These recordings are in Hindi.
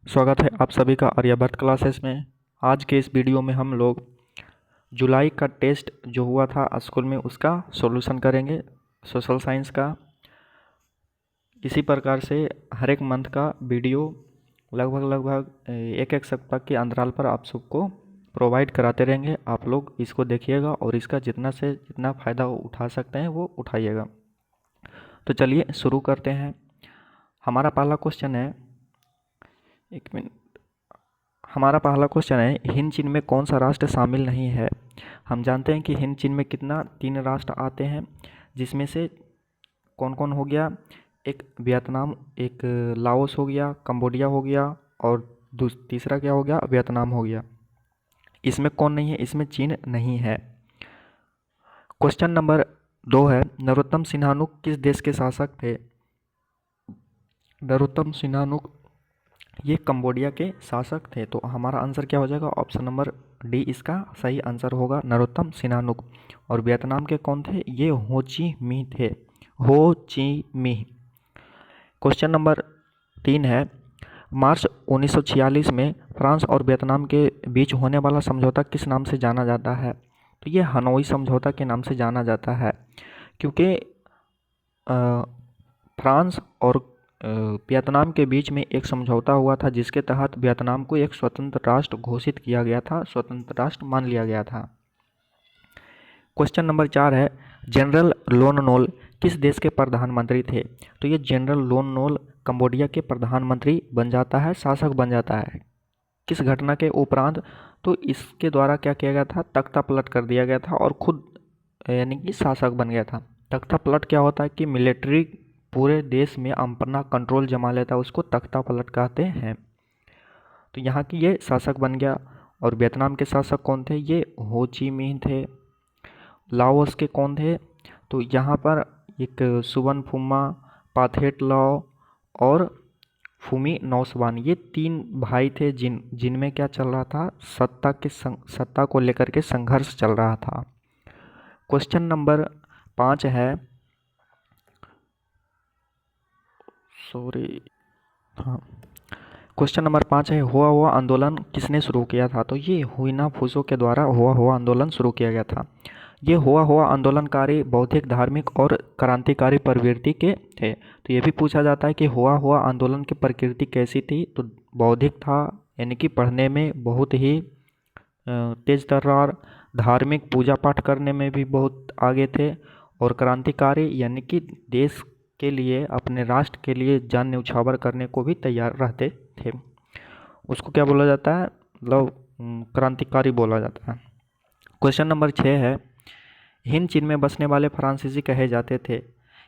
स्वागत है आप सभी का आर्यभट्ट क्लासेस में। आज के इस वीडियो में हम लोग जुलाई का टेस्ट जो हुआ था स्कूल में उसका सॉल्यूशन करेंगे, सोशल साइंस का। इसी प्रकार से हर एक मंथ का वीडियो लगभग एक एक सप्ताह के अंतराल पर आप सबको प्रोवाइड कराते रहेंगे। आप लोग इसको देखिएगा और इसका जितना से जितना फ़ायदा उठा सकते हैं वो उठाइएगा। तो चलिए शुरू करते हैं। हमारा पहला क्वेश्चन है, एक मिनट। हमारा पहला क्वेश्चन है, हिंद चीन में कौन सा राष्ट्र शामिल नहीं है। हम जानते हैं कि हिंद चीन में कितना 3 राष्ट्र आते हैं, जिसमें से कौन कौन हो गया, एक वियतनाम, एक लाओस हो गया, कंबोडिया हो गया और तीसरा क्या हो गया, वियतनाम हो गया। इसमें कौन नहीं है, इसमें चीन नहीं है। क्वेश्चन नंबर 2 है, नरोत्तम सिन्हानुक किस देश के शासक थे। नरोत्तम सिन्हानुक ये कंबोडिया के शासक थे। तो हमारा आंसर क्या हो जाएगा, ऑप्शन नंबर डी इसका सही आंसर होगा, नरोत्तम सिन्हानुक। और वियतनाम के कौन थे, ये हो ची मिन्ह थे, हो ची मिन्ह। क्वेश्चन नंबर 3 है, मार्च 1946 में फ्रांस और वियतनाम के बीच होने वाला समझौता किस नाम से जाना जाता है। तो ये हनोई समझौता के नाम से जाना जाता है, क्योंकि फ्रांस और वियतनाम के बीच में एक समझौता हुआ था, जिसके तहत वियतनाम को एक स्वतंत्र राष्ट्र घोषित किया गया था, स्वतंत्र राष्ट्र मान लिया गया था। क्वेश्चन नंबर 4 है, जनरल लोन नोल किस देश के प्रधानमंत्री थे। तो ये जनरल लोन नोल कंबोडिया के प्रधानमंत्री बन जाता है, शासक बन जाता है। किस घटना के उपरांत, तो इसके द्वारा क्या किया गया था, तख्ता पलट कर दिया गया था और खुद यानी कि शासक बन गया था। तख्ता पलट क्या होता है कि मिलिट्री पूरे देश में अपना कंट्रोल जमा लेता है, उसको तख्ता पलट कहते हैं। तो यहाँ की ये शासक बन गया। और वियतनाम के शासक कौन थे, ये हो ची मिन्ह थे। लाओस के कौन थे, तो यहाँ पर एक सुवन फुम्मा, पाथेट लाओ और फूमी नौसवान, ये 3 भाई थे जिनमें क्या चल रहा था, सत्ता को लेकर के संघर्ष चल रहा था। क्वेश्चन नंबर 5 है, हाँ, क्वेश्चन नंबर 5 है, हुआ हुआ आंदोलन किसने शुरू किया था। तो ये हुइना फूसो के द्वारा हुआ हुआ आंदोलन शुरू किया गया था। ये हुआ हुआ आंदोलनकारी बौद्धिक, धार्मिक और क्रांतिकारी प्रवृत्ति के थे। तो ये भी पूछा जाता है कि हुआ हुआ आंदोलन की प्रकृति कैसी थी। तो बौद्धिक था, यानी कि पढ़ने में बहुत ही तेज तर्रार, धार्मिक पूजा पाठ करने में भी बहुत आगे थे, और क्रांतिकारी यानी कि देश के लिए, अपने राष्ट्र के लिए जान न्यौछावर करने को भी तैयार रहते थे। उसको क्या बोला जाता है, मतलब क्रांतिकारी बोला जाता है। क्वेश्चन नंबर 6 है, हिंद चीन में बसने वाले फ्रांसीसी कहे जाते थे।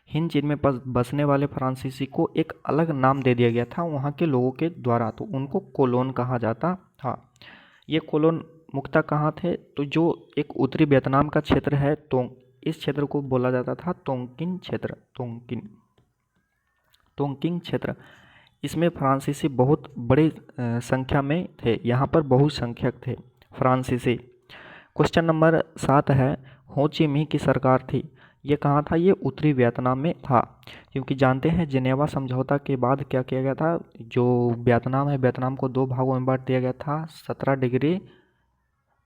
हिंद चीन में बसने वाले फ्रांसीसी को एक अलग नाम दे दिया गया था वहाँ के लोगों के द्वारा, तो उनको कोलोन कहा जाता था। ये कोलोन मुख्यतः कहाँ थे, तो जो एक उत्तरी वियतनाम का क्षेत्र है, तो इस क्षेत्र को बोला जाता था तोंगकिन क्षेत्र, तोंगकिन क्षेत्र। इसमें फ्रांसीसी बहुत बड़ी संख्या में थे, यहाँ पर बहुसंख्यक थे फ्रांसीसी। क्वेश्चन नंबर 7 है, हो ची मिन्ह की सरकार थी, ये कहाँ था, ये उत्तरी वियतनाम में था। क्योंकि जानते हैं जिनेवा समझौता के बाद क्या किया गया था, जो वियतनाम है, वियतनाम को 2 भागों में बांट दिया गया था, 17 डिग्री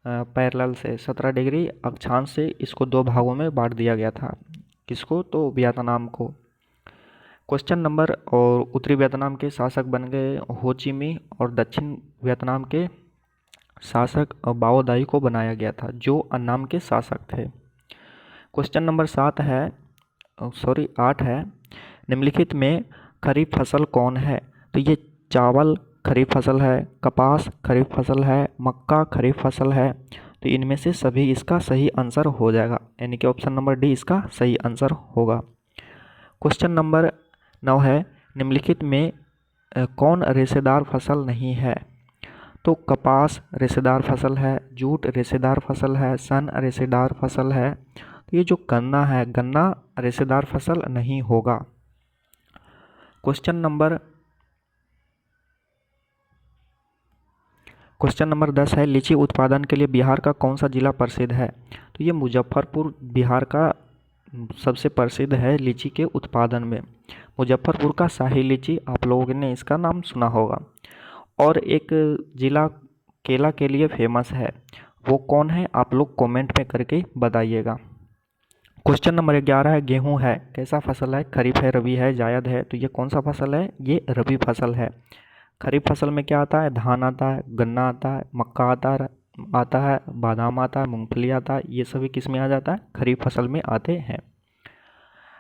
पैरेलल से, 17 डिग्री अक्षांश से इसको 2 भागों में बांट दिया गया था। किसको, तो वियतनाम को। क्वेश्चन नंबर, और उत्तरी वियतनाम के शासक बन गए हो ची मिन्ह, और दक्षिण वियतनाम के शासक बाओ दाई को बनाया गया था, जो अन्नाम के शासक थे। क्वेश्चन नंबर 8 है, निम्नलिखित में खरीफ फसल कौन है। तो ये चावल खरीफ फसल है, कपास खरीफ फसल है, मक्का खरीफ फसल है। तो इनमें से सभी इसका सही आंसर हो जाएगा, यानी कि ऑप्शन नंबर डी इसका सही आंसर होगा। क्वेश्चन नंबर 9 है, निम्नलिखित में कौन रेशेदार फसल नहीं है। तो कपास रेशेदार फसल है, जूट रेशेदार फसल है, सन रेशेदार फसल है। तो ये जो गन्ना है, गन्ना रेशेदार फसल नहीं होगा। क्वेश्चन नंबर 10 है, लीची उत्पादन के लिए बिहार का कौन सा जिला प्रसिद्ध है। तो ये मुजफ्फरपुर बिहार का सबसे प्रसिद्ध है लीची के उत्पादन में। मुजफ्फरपुर का शाही लीची, आप लोगों ने इसका नाम सुना होगा। और एक ज़िला केला के लिए फेमस है, वो कौन है? आप लोग कमेंट में करके बताइएगा। क्वेश्चन नंबर 11 है, गेहूं है कैसा फसल है? खरीफ है, रबी है, जायद है? तो ये कौन सा फसल है? ये रबी फसल है। खरीफ फसल में क्या आता है? धान आता है, गन्ना आता है, मक्का आता है, बादाम आता है, मूंगफली आता है। ये सभी किस में आ जाता है? खरीफ फसल में आते हैं।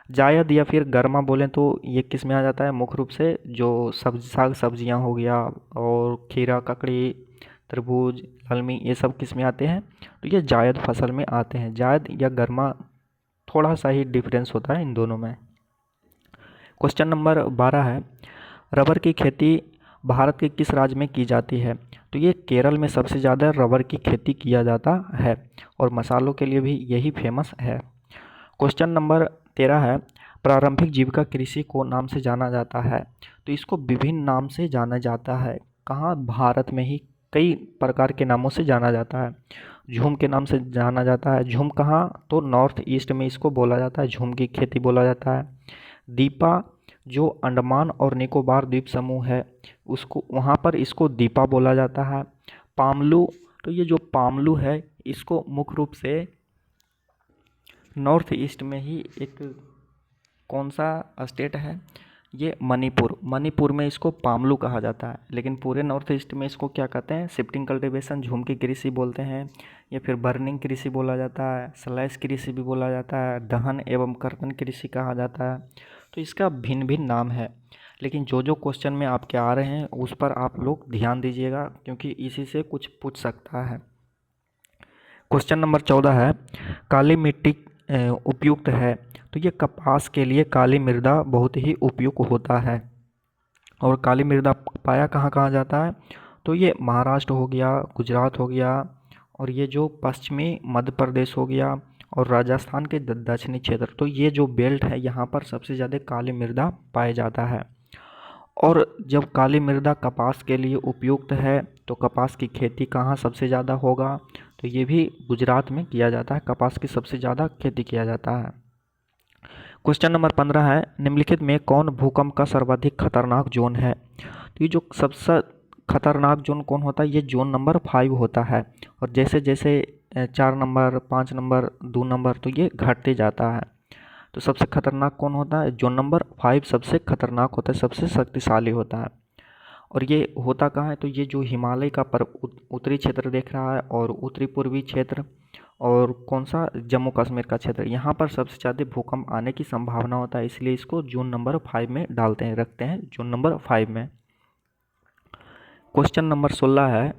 जायद या फिर गर्मा बोलें तो ये किस में आ जाता है? मुख्य रूप से जो साग सब्जियां हो गया, और खीरा, ककड़ी, तरबूज, कलमी, ये सब किस में आते हैं? तो ये जायद फसल में आते हैं। जायद या गर्मा थोड़ा सा ही डिफरेंस होता है इन दोनों में। क्वेश्चन नंबर 12 है, रबर की खेती भारत के किस राज्य में की जाती है? तो ये केरल में सबसे ज़्यादा रबर की खेती किया जाता है, और मसालों के लिए भी यही फेमस है। क्वेश्चन नंबर 13 है, प्रारंभिक जीविका कृषि को नाम से जाना जाता है? तो इसको विभिन्न नाम से जाना जाता है। कहाँ? भारत में ही कई प्रकार के नामों से जाना जाता है। झूम के नाम से जाना जाता है। झूम कहाँ? तो नॉर्थ ईस्ट में इसको बोला जाता है, झूम की खेती बोला जाता है। दीपा जो अंडमान और निकोबार द्वीप समूह है, उसको वहाँ पर इसको दीपा बोला जाता है। पामलू, तो ये जो पामलू है इसको मुख्य रूप से नॉर्थ ईस्ट में ही एक कौन सा स्टेट है? ये मणिपुर। मणिपुर में इसको पामलू कहा जाता है, लेकिन पूरे नॉर्थ ईस्ट में इसको क्या कहते हैं? शिफ्टिंग कल्टीवेशन, झूम की कृषि बोलते हैं, या फिर बर्निंग कृषि बोला जाता है, स्लैश कृषि भी बोला जाता है, दहन एवं कर्तन कृषि कहा जाता है। तो इसका भिन्न भिन्न नाम है, लेकिन जो जो क्वेश्चन में आपके आ रहे हैं उस पर आप लोग ध्यान दीजिएगा, क्योंकि इसी से कुछ पूछ सकता है। क्वेश्चन नंबर 14 है, काली मिट्टी उपयुक्त है? तो ये कपास के लिए काली मृदा बहुत ही उपयुक्त होता है। और काली मृदा पाया कहाँ कहाँ जाता है? तो ये महाराष्ट्र हो गया, गुजरात हो गया, और ये जो पश्चिमी मध्य प्रदेश हो गया, और राजस्थान के दक्षिणी क्षेत्र। तो ये जो बेल्ट है यहाँ पर सबसे ज़्यादा काली मृदा पाया जाता है। और जब काली मृदा कपास के लिए उपयुक्त है, तो कपास की खेती कहाँ सबसे ज़्यादा होगा? तो ये भी गुजरात में किया जाता है, कपास की सबसे ज़्यादा खेती किया जाता है। क्वेश्चन नंबर 15 है, निम्नलिखित में कौन भूकंप का सर्वाधिक खतरनाक जोन है? तो ये जो सबसे खतरनाक जोन कौन होता है? ये जोन नंबर 5 होता है। और जैसे जैसे 4 नंबर, 5 नंबर, 2 नंबर, तो ये घटते जाता है। तो सबसे खतरनाक कौन होता है? जोन नंबर 5 सबसे खतरनाक होता है, सबसे शक्तिशाली होता है। और ये होता कहाँ है? तो ये जो हिमालय का उत्तरी क्षेत्र देख रहा है, और उत्तरी पूर्वी क्षेत्र, और कौन सा? जम्मू कश्मीर का क्षेत्र, यहाँ पर सबसे ज़्यादा भूकंप आने की संभावना होता है, इसलिए इसको जोन नंबर 5 में डालते हैं, रखते हैं जोन नंबर 5 में। क्वेश्चन नंबर 16 है,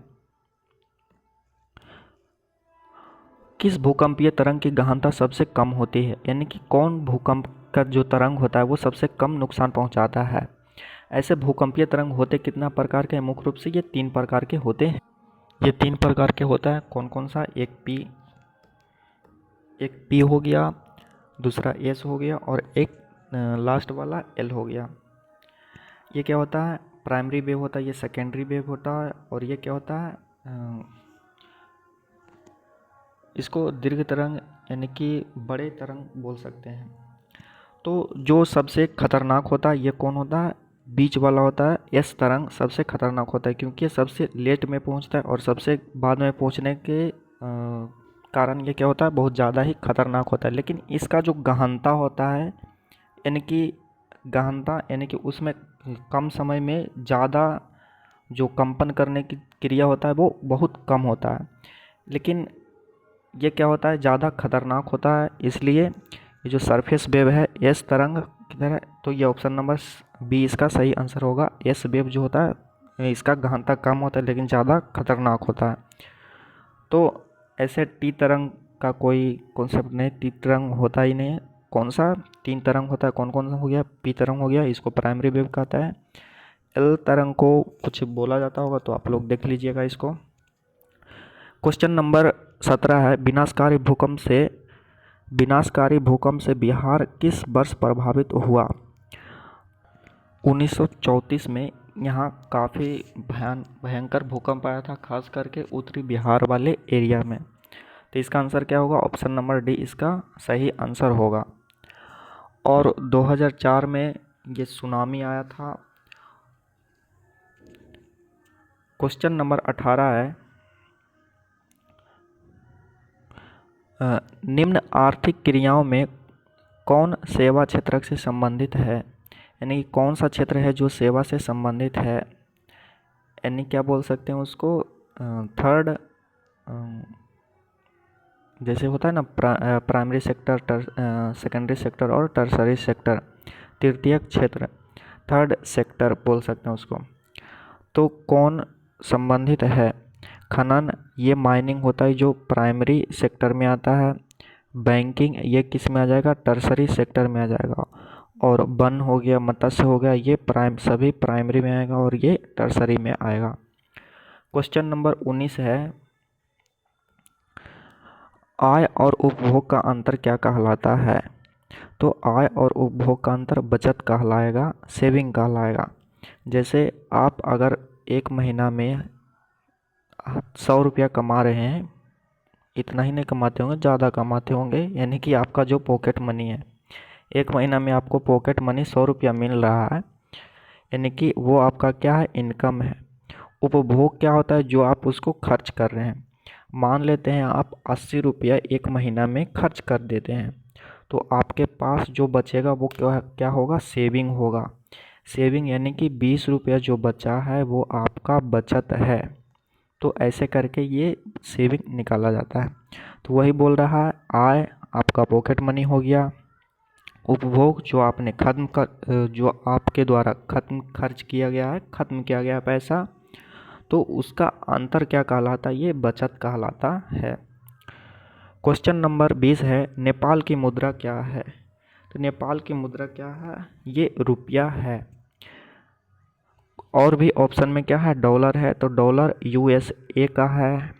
किस भूकंपीय तरंग की गहनता सबसे कम होती है? यानी कि कौन भूकंप का जो तरंग होता है वो सबसे कम नुकसान पहुंचाता है? ऐसे भूकंपीय तरंग होते कितना प्रकार के हैं? मुख्य रूप से ये 3 प्रकार के होते हैं। ये 3 प्रकार के होता है, कौन कौन सा? एक पी हो गया, दूसरा एस हो गया, और एक लास्ट वाला एल हो गया। ये क्या होता है? प्राइमरी वेव होता है, ये सेकेंडरी वेव होता है, और ये क्या होता है? इसको दीर्घ तरंग यानी कि बड़े तरंग बोल सकते हैं। तो जो सबसे खतरनाक होता है ये कौन होता है? बीच वाला होता है, एस तरंग सबसे खतरनाक होता है, क्योंकि ये सबसे लेट में पहुंचता है, और सबसे बाद में पहुंचने के कारण ये क्या होता है? बहुत ज़्यादा ही खतरनाक होता है। लेकिन इसका जो गहनता होता है, यानी कि गहनता यानी कि उसमें कम समय में ज़्यादा जो कंपन करने की क्रिया होता है वो बहुत कम होता है। लेकिन ये क्या होता है? ज़्यादा खतरनाक होता है, इसलिए ये जो सरफेस वेव है, एस तरंग किधर है? तो ये ऑप्शन नंबर बी इसका सही आंसर होगा। एस वेव जो होता है इसका गहनता कम होता है, लेकिन ज़्यादा खतरनाक होता है। तो ऐसे टी तरंग का कोई कॉन्सेप्ट नहीं, टी तरंग होता ही नहीं है। कौन सा? 3 तरंग होता है, कौन कौन सा हो गया? पी तरंग हो गया, इसको प्राइमरी वेव कहता है। एल तरंग को कुछ बोला जाता होगा, तो आप लोग देख लीजिएगा इसको। क्वेश्चन नंबर 17 है, विनाशकारी भूकंप से बिहार किस वर्ष प्रभावित हुआ? 1934 में यहाँ काफ़ी भयंकर भूकंप आया था, खास करके उत्तरी बिहार वाले एरिया में। तो इसका आंसर क्या होगा? ऑप्शन नंबर डी इसका सही आंसर होगा। और 2004 में ये सुनामी आया था, क्वेश्चन नंबर 18 है, निम्न आर्थिक क्रियाओं में कौन सेवा क्षेत्र से संबंधित है, यानी कि कौन सा क्षेत्र है जो सेवा से संबंधित है, यानी क्या बोल सकते हैं उसको, थर्ड, जैसे होता है ना प्राइमरी सेक्टर, सेकेंडरी सेक्टर और टर्सरी सेक्टर, तृतीयक क्षेत्र, थर्ड सेक्टर बोल सकते हैं उसको। तो कौन संबंधित है, खनन ये माइनिंग होता है जो प्राइमरी सेक्टर में आता है, बैंकिंग ये किस में आ जाएगा, टर्सरी सेक्टर में आ जाएगा, और वन हो गया, मत्स्य हो गया, ये सभी प्राइमरी में आएगा और ये टर्सरी में आएगा। क्वेश्चन नंबर 19 है, आय और उपभोग का अंतर क्या कहलाता है। तो आय और उपभोग का अंतर बचत कहलाएगा, सेविंग कहलाएगा। जैसे आप अगर एक महीना में 100 रुपया कमा रहे हैं, इतना ही नहीं कमाते होंगे, ज़्यादा कमाते होंगे, यानी कि आपका जो पॉकेट मनी है, एक महीना में आपको पॉकेट मनी 100 रुपया मिल रहा है, यानी कि वो आपका क्या है, इनकम है। उपभोग क्या होता है, जो आप उसको खर्च कर रहे हैं। मान लेते हैं आप 80 रुपया एक महीना में खर्च कर देते हैं, तो आपके पास जो बचेगा वो क्या होगा, सेविंग होगा। सेविंग यानी कि 20 रुपया जो बचा है वो आपका बचत है। तो ऐसे करके ये सेविंग निकाला जाता है। तो वही बोल रहा है, आय आपका पॉकेट मनी हो गया, उपभोग जो आपने जो आपके द्वारा खर्च किया गया है, खत्म किया गया पैसा, तो उसका अंतर क्या कहलाता है, ये बचत कहलाता है। क्वेश्चन नंबर 20 है, नेपाल की मुद्रा क्या है। तो नेपाल की मुद्रा क्या है, ये रुपया है। और भी ऑप्शन में क्या है, डॉलर है। तो डॉलर USA का है,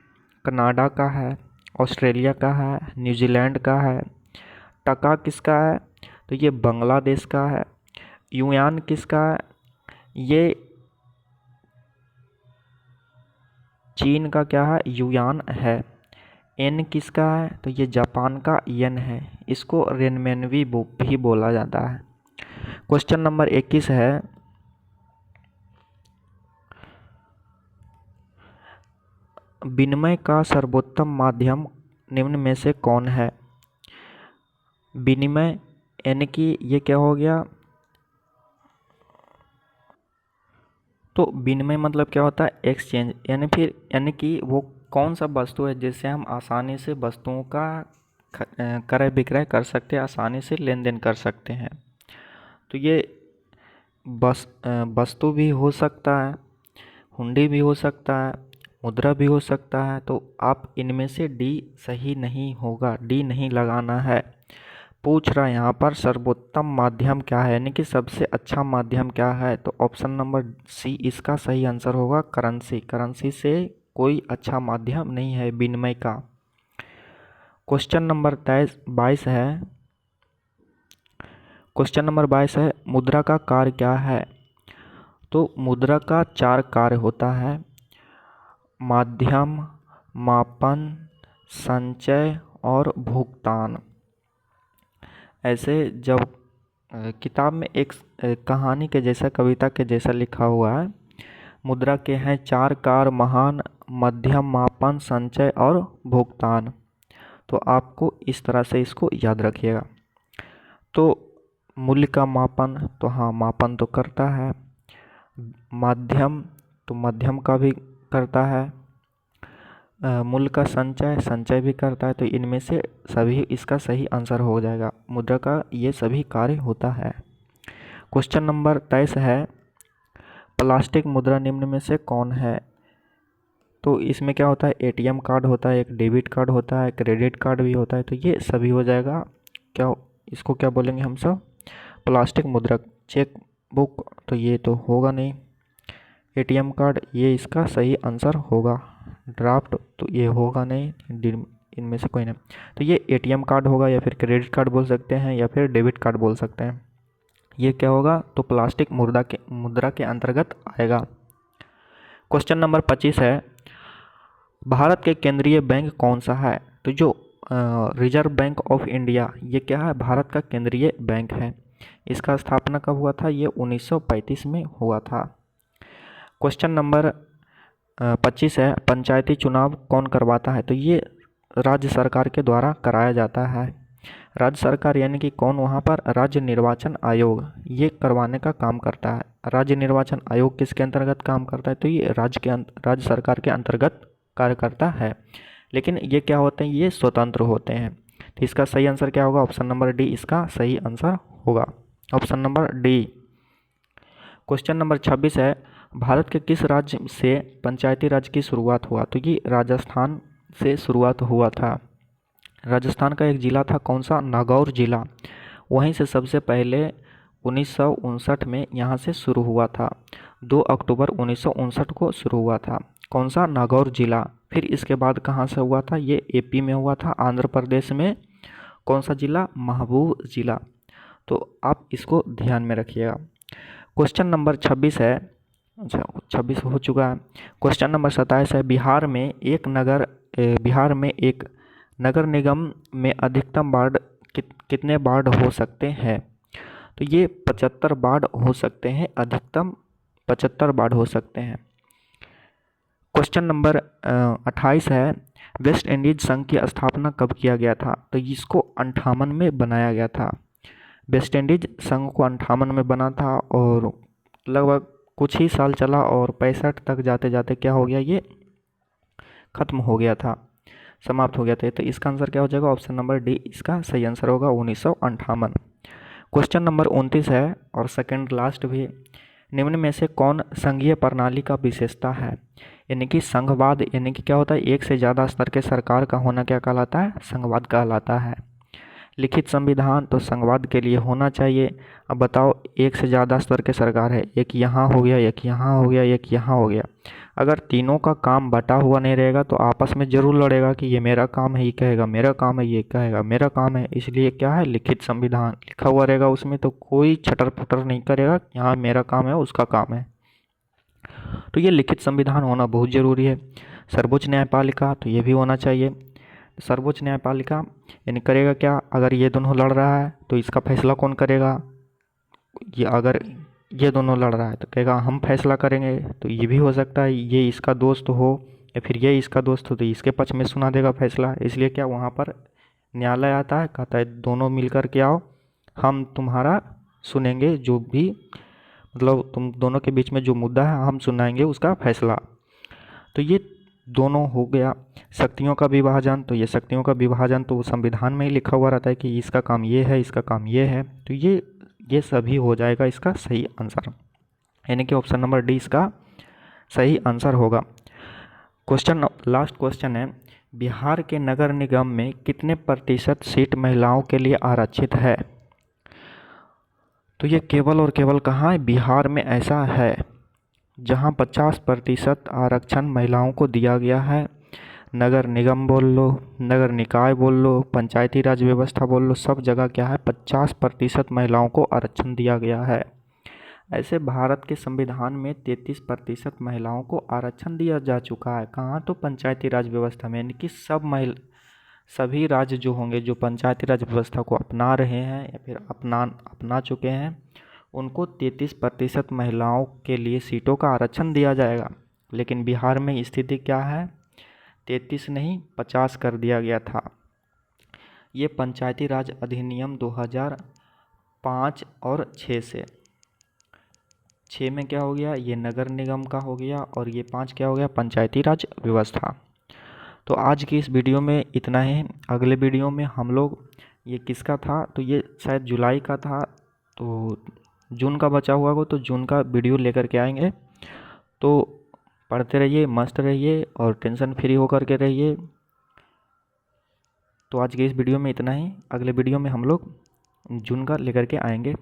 कनाडा का है, ऑस्ट्रेलिया का है, न्यूजीलैंड का है। टका किसका है, तो ये बांग्लादेश का है। युआन किसका है, ये चीन का क्या है, युआन है। एन किसका है, तो ये जापान का येन है। इसको रेनमेनवी भी बोला जाता है। क्वेश्चन नंबर 21 है, विनिमय का सर्वोत्तम माध्यम निम्न में से कौन है। विनिमय यानी कि ये क्या हो गया, तो विनिमय मतलब क्या होता है, एक्सचेंज, यानी कि वो कौन सा वस्तु है जिससे हम आसानी से वस्तुओं का क्रय विक्रय कर सकते हैं, आसानी से लेन देन कर सकते हैं। तो ये वस्तु भी हो सकता है, हुंडी भी हो सकता है, मुद्रा भी हो सकता है। तो आप इनमें से डी सही नहीं होगा, डी नहीं लगाना है। पूछ रहा है यहाँ पर सर्वोत्तम माध्यम क्या है, यानी कि सबसे अच्छा माध्यम क्या है। तो ऑप्शन नंबर सी इसका सही आंसर होगा, करेंसी। करेंसी से कोई अच्छा माध्यम नहीं है विनिमय का। क्वेश्चन नंबर 22 है, क्वेश्चन नंबर 22 है, मुद्रा का कार्य क्या है। तो मुद्रा का 4 कार्य होता है, माध्यम, मापन, संचय और भुगतान। ऐसे जब किताब में एक कहानी के जैसा, कविता के जैसा लिखा हुआ है, मुद्रा के हैं 4 कार्य, महान, मध्यम, मापन, संचय और भुगतान। तो आपको इस तरह से इसको याद रखिएगा। तो मूल्य का मापन, तो हाँ मापन तो करता है। माध्यम, तो मध्यम का भी करता है। मूल्य का संचय, संचय भी करता है। तो इनमें से सभी इसका सही आंसर हो जाएगा। मुद्रा का ये सभी कार्य होता है। क्वेश्चन नंबर 23 है, प्लास्टिक मुद्रा निम्न में से कौन है। तो इसमें क्या होता है, ATM कार्ड होता है, एक डेबिट कार्ड होता है, क्रेडिट कार्ड भी होता है। तो ये सभी हो जाएगा। क्या इसको क्या बोलेंगे हम सब, प्लास्टिक मुद्रा। चेक बुक, तो ये तो होगा नहीं। ATM कार्ड, ये इसका सही आंसर होगा। ड्राफ्ट, तो ये होगा नहीं, इनमें से कोई नहीं। तो ये ATM कार्ड होगा, या फिर क्रेडिट कार्ड बोल सकते हैं, या फिर डेबिट कार्ड बोल सकते हैं। ये क्या होगा, तो प्लास्टिक मुद्रा के अंतर्गत आएगा। क्वेश्चन नंबर 25 है, भारत के केंद्रीय बैंक कौन सा है। तो जो रिजर्व बैंक ऑफ इंडिया, ये क्या है, भारत का केंद्रीय बैंक है। इसका स्थापना कब हुआ था, ये 1935 में हुआ था। क्वेश्चन नंबर 25 है, पंचायती चुनाव कौन करवाता है? तो ये राज्य सरकार के द्वारा कराया जाता है। राज्य सरकार यानी कि कौन? वहाँ पर राज्य निर्वाचन आयोग ये करवाने का काम करता है। राज्य निर्वाचन आयोग किसके अंतर्गत काम करता है? तो ये राज्य सरकार के अंतर्गत कार्य करता है। लेकिन ये क्या होते हैं? ये स्वतंत्र होते हैं। तो इसका सही आंसर क्या होगा? ऑप्शन नंबर डी इसका सही आंसर होगा। Option number D. Question number 26 है, भारत के किस राज्य से पंचायती राज की शुरुआत हुआ? तो ये राजस्थान से शुरुआत हुआ था। राजस्थान का एक ज़िला था, कौन सा? नागौर ज़िला। वहीं से सबसे पहले 1959 में यहाँ से शुरू हुआ था। 2 अक्टूबर 1959 को शुरू हुआ था। कौन सा? नागौर ज़िला। फिर इसके बाद कहाँ से हुआ था? ये एपी में हुआ था, आंध्र प्रदेश में। कौन सा ज़िला? महबूब ज़िला। तो आप इसको ध्यान में रखिएगा। क्वेश्चन नंबर 26 है, अच्छा 26 हो चुका है। क्वेश्चन नंबर 27 है, बिहार में एक नगर निगम में अधिकतम वार्ड कितने वार्ड हो सकते हैं? तो ये 75 वार्ड हो सकते हैं, अधिकतम 75 वार्ड हो सकते हैं। क्वेश्चन नंबर 28 है, वेस्ट इंडीज संघ की स्थापना कब किया गया था? तो इसको 58 में बनाया गया था। वेस्ट इंडीज संघ को 58 में बना था और लगभग कुछ ही साल चला और 65 तक जाते जाते क्या हो गया? ये खत्म हो गया था, समाप्त हो गया था। तो इसका आंसर क्या हो जाएगा? ऑप्शन नंबर डी इसका सही आंसर होगा, 1958। क्वेश्चन नंबर 29 है और सेकंड लास्ट भी, निम्न में से कौन संघीय प्रणाली का विशेषता है? यानी कि संघवाद, यानी कि क्या होता है? एक से ज़्यादा स्तर के सरकार का होना क्या कहलाता है? संघवाद कहलाता है। लिखित संविधान तो संघवाद के लिए होना चाहिए। अब बताओ, एक से ज़्यादा स्तर के सरकार है, एक यहाँ हो गया, एक यहाँ हो गया, एक यहाँ हो गया। अगर तीनों का काम बटा हुआ नहीं रहेगा तो आपस में ज़रूर लड़ेगा कि ये मेरा काम है, ये कहेगा मेरा काम है, ये कहेगा मेरा काम है। इसलिए क्या है? लिखित संविधान लिखा हुआ रहेगा उसमें, तो कोई छटर फटर नहीं करेगा यहाँ मेरा काम है उसका काम है। तो ये लिखित संविधान होना बहुत ज़रूरी है। सर्वोच्च न्यायपालिका तो ये भी होना चाहिए। सर्वोच्च न्यायपालिका यानी करेगा क्या? अगर ये दोनों लड़ रहा है तो इसका फैसला कौन करेगा? ये अगर ये दोनों लड़ रहा है तो कहेगा हम फैसला करेंगे। तो ये भी हो सकता है ये इसका दोस्त हो या फिर ये इसका दोस्त हो, तो इसके पक्ष में सुना देगा फैसला। इसलिए क्या वहाँ पर न्यायालय आता है, कहता है दोनों मिलकर के आओ, हम तुम्हारा सुनेंगे, जो भी मतलब तुम दोनों के बीच में जो मुद्दा है हम सुनाएंगे उसका फैसला। तो ये दोनों हो गया। शक्तियों का विभाजन, तो ये शक्तियों का विभाजन तो संविधान में ही लिखा हुआ रहता है कि इसका काम ये है, इसका काम ये है। तो ये सभी हो जाएगा इसका सही आंसर, यानी कि ऑप्शन नंबर डी इसका सही आंसर होगा। क्वेश्चन लास्ट क्वेश्चन है, बिहार के नगर निगम में कितने प्रतिशत सीट महिलाओं के लिए आरक्षित है? तो ये केवल और केवल कहाँ है? बिहार में ऐसा है जहाँ 50% आरक्षण महिलाओं को दिया गया है। नगर निगम बोल लो, नगर निकाय बोल लो, पंचायती राज व्यवस्था बोल लो, सब जगह क्या है? 50% महिलाओं को आरक्षण दिया गया है। ऐसे भारत के संविधान में 33% महिलाओं को आरक्षण दिया जा चुका है। कहाँ? तो पंचायती राज व्यवस्था में, यानी कि सभी राज्य जो होंगे जो पंचायती राज व्यवस्था को अपना रहे हैं या फिर अपना चुके हैं, उनको 33% महिलाओं के लिए सीटों का आरक्षण दिया जाएगा। लेकिन बिहार में स्थिति क्या है? 33 नहीं 50 कर दिया गया था। ये पंचायती राज अधिनियम 2005 और 6 से। 6 में क्या हो गया? ये नगर निगम का हो गया और ये 5 क्या हो गया? पंचायती राज व्यवस्था। तो आज की इस वीडियो में इतना ही। अगले वीडियो में हम लोग, ये किसका था? तो ये शायद जुलाई का था, तो जून का बचा हुआ हो तो जून का वीडियो लेकर के आएंगे। तो पढ़ते रहिए, मस्त रहिए और टेंशन फ्री होकर के रहिए। तो आज के इस वीडियो में इतना ही। अगले वीडियो में हम लोग जून का लेकर के आएंगे।